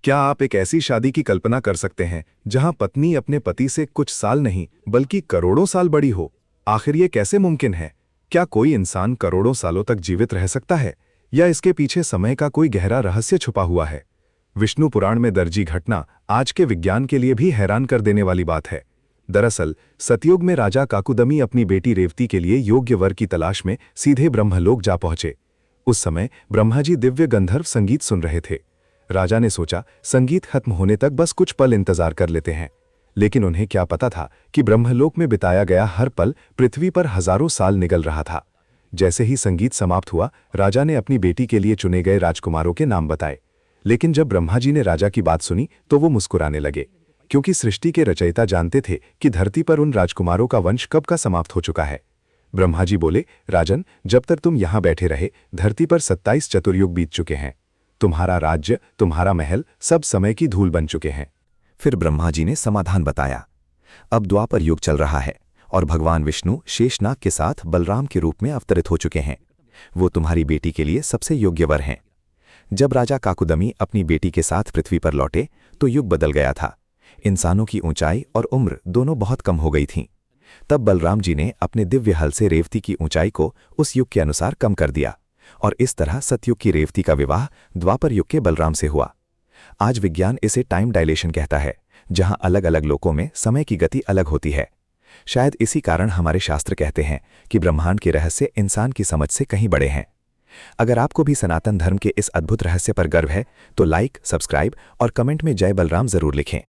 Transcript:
क्या आप एक ऐसी शादी की कल्पना कर सकते हैं जहां पत्नी अपने पति से कुछ साल नहीं बल्कि करोड़ों साल बड़ी हो? आखिर ये कैसे मुमकिन है? क्या कोई इंसान करोड़ों सालों तक जीवित रह सकता है, या इसके पीछे समय का कोई गहरा रहस्य छुपा हुआ है? विष्णु पुराण में दर्जी घटना आज के विज्ञान के लिए भी हैरान कर देने वाली बात है। दरअसल सतयुग में राजा काकुदमी अपनी बेटी रेवती के लिए योग्य वर की तलाश में सीधे ब्रह्मलोक जा पहुंचे। उस समय ब्रह्मा जी दिव्य गंधर्व संगीत सुन रहे थे। राजा ने सोचा संगीत खत्म होने तक बस कुछ पल इंतजार कर लेते हैं, लेकिन उन्हें क्या पता था कि ब्रह्मलोक में बिताया गया हर पल पृथ्वी पर हजारों साल निकल रहा था। जैसे ही संगीत समाप्त हुआ, राजा ने अपनी बेटी के लिए चुने गए राजकुमारों के नाम बताए। लेकिन जब ब्रह्मा जी ने राजा की बात सुनी तो वो मुस्कुराने लगे, क्योंकि सृष्टि के रचयिता जानते थे कि धरती पर उन राजकुमारों का वंश कब का समाप्त हो चुका है। ब्रह्मा जी बोले, राजन, जब तक तुम यहां बैठे रहे धरती पर 27 चतुर्युग बीत चुके हैं। तुम्हारा राज्य, तुम्हारा महल सब समय की धूल बन चुके हैं। फिर ब्रह्मा जी ने समाधान बताया। अब द्वापर युग चल रहा है और भगवान विष्णु शेषनाग के साथ बलराम के रूप में अवतरित हो चुके हैं। वो तुम्हारी बेटी के लिए सबसे योग्य वर हैं। जब राजा काकुदमी अपनी बेटी के साथ पृथ्वी पर लौटे तो युग बदल गया था। इंसानों की ऊंचाई और उम्र दोनों बहुत कम हो गई थीं। तब बलराम जी ने अपने दिव्य हल से रेवती की ऊंचाई को उस युग के अनुसार कम कर दिया, और इस तरह सतयुग की रेवती का विवाह द्वापर युग के बलराम से हुआ। आज विज्ञान इसे टाइम डायलेशन कहता है, जहां अलग अलग लोकों में समय की गति अलग होती है। शायद इसी कारण हमारे शास्त्र कहते हैं कि ब्रह्मांड के रहस्य इंसान की समझ से कहीं बड़े हैं। अगर आपको भी सनातन धर्म के इस अद्भुत रहस्य पर गर्व है तो लाइक, सब्सक्राइब और कमेंट में जय बलराम जरूर लिखें।